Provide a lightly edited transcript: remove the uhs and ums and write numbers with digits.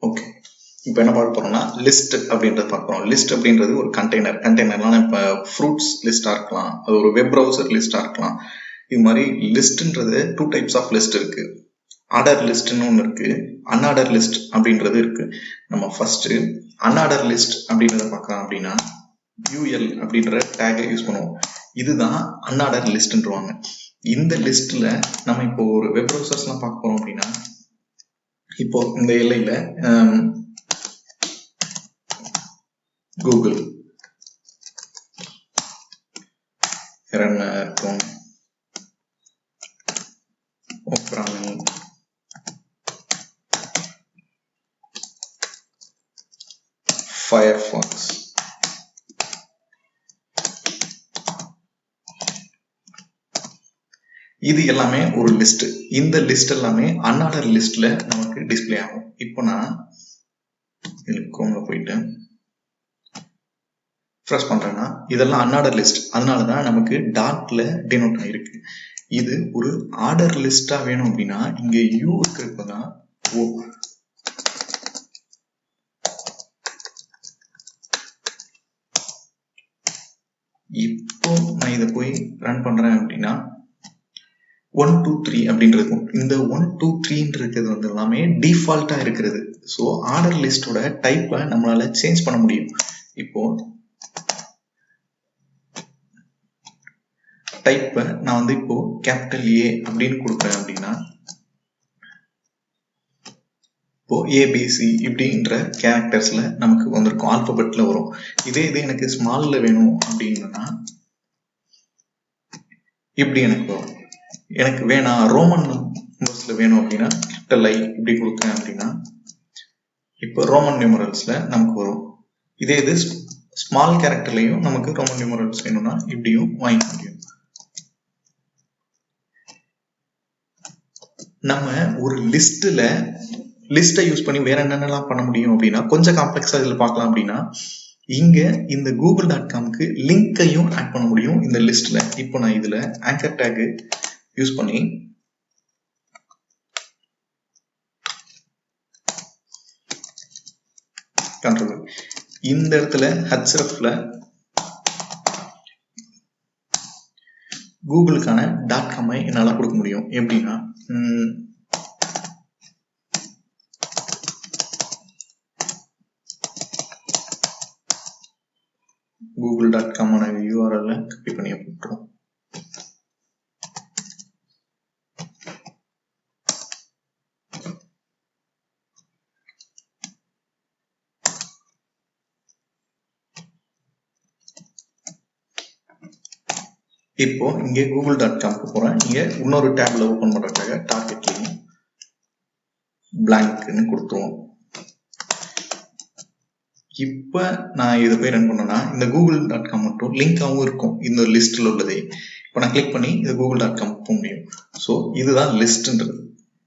Okay, இப்போ என்ன பார்க்க போறோம்னா லிஸ்ட் அப்படின்றது பார்க்க போறோம். லிஸ்ட் அப்படின்றது ஒரு கண்டெய்னர்லாம் இப்போ ஃப்ரூட்ஸ் லிஸ்டா இருக்கலாம், அது ஒரு வெப் ப்ரௌசர் லிஸ்டா இருக்கலாம். இது மாதிரி லிஸ்ட்ன்றது 2 டைப்ஸ் ஆஃப் லிஸ்ட் இருக்கு. ஆர்டர் லிஸ்ட்னு ஒன்று இருக்கு, அன்ஆர்டர் லிஸ்ட் அப்படின்றது இருக்கு. நம்ம ஃபர்ஸ்ட் அன்ஆர்டர் லிஸ்ட் அப்படின்றத பார்க்கலாம். அப்படின்னா UL அப்படின்ற டேகை யூஸ் பண்ணுவோம். இதுதான் அன்ஆர்டர் லிஸ்ட்ன்றாங்க. இந்த லிஸ்ட்ல நம்ம இப்போ ஒரு வெப் ப்ரௌசர்ஸ்லாம் பார்க்க போறோம். அப்படின்னா இப்போ இந்த எல்லையில கூகுள் என்ன இருக்கும், ஓப்ராமி, ஃபயர்ஃபாக்ஸ், இது எல்லாமே ஒரு லிஸ்ட். இந்த லிஸ்ட் எல்லாமே அன்ஆர்டர் லிஸ்ட்ல நமக்கு டிஸ்பிளே ஆகும். இப்போ நான் குரோம்ல போயிட்டு ப்ரெஸ் பண்றேன்னா இதெல்லாம் அன்ஆர்டர் லிஸ்ட், அதனாலதான் நமக்கு டாட்ல டினோட் ஆயிருக்கு. இது ஒரு ஆர்டர் லிஸ்டா வேணும் அப்படின்னா இங்க யூ இருக்கிறதுதான் ஓ. இப்போ நான் இதை போய் ரன் பண்றேன் அப்படின்னா 1 2 3 அப்படின்றது. இந்த 1 2 3 வந்து எல்லாமே டிஃபால்ட்டா இருக்கிறது. ஸோ ஆர்டர் லிஸ்டோட டைப்பை நம்மளால சேஞ்ச் பண்ண முடியும். இப்போ டைப்பை நான் வந்து இப்போ கேபிட்டல் ஏ அப்படின்னு கொடுக்குறேன் அப்படின்னா இப்போ ஏபிசி இப்படின்ற கேரக்டர்ஸ்ல நமக்கு வந்திருக்கும், ஆல்பபெட்ல வரும். இதே இது எனக்கு ஸ்மால்ல வேணும் அப்படின்னா இப்படி எனக்கு வரும். எனக்கு வேணாம் ரோமன் நம்பர்ஸ்ல வேணும் அப்படின்னா கேபிட்டல் ஐ இப்படி கொடுக்குறேன் அப்படின்னா இப்போ ரோமன் நியூமரல்ஸ்ல நமக்கு வரும். இதே இது ஸ்மால் கேரக்டர்லயும் நமக்கு ரோமன் நியூமரல்ஸ் வேணும்னா இப்படியும் வாங்கிக்க முடியும். நம்ம ஒரு லிஸ்ட்டை யூஸ் பண்ணி வேற என்னென்னலாம் பண்ண முடியும் அப்படின்னா கொஞ்சம் காம்ப்ளெக்ஸா இதுல பார்க்கலாம். அப்படின்னா இங்க இந்த google.comக்கு லிங்கையும் ஆட் பண்ண முடியும் இந்த லிஸ்ட்ல. இப்போ நான் இதுல ஆங்கர் டேக் யூஸ் பண்ணி கண்ட்ரோல் இந்த இடத்துல ஹெச்எஃப்ல கூகுளுக்கான .com என்னால கொடுக்க முடியும். எப்படின்னா google.com URL காப்பி பண்ணி போட்டுரும். இப்போ இங்க google.comக்கு போறேன். இங்க இன்னொரு டேப்ல ஓபன் பண்றதுக்காக டார்கெட்லயும் பிளாங்க்னு கொடுத்துருவோம். இப்ப நான் இதை போய் ரன் பண்ணேன்னா இந்த google.com மட்டும் லிங்காவும் இருக்கும் இந்த லிஸ்ட்ல உள்ளதே. இப்போ நான் கிளிக் பண்ணி இந்த google.com போக முடியும். ஸோ இதுதான் லிஸ்ட்ன்றது.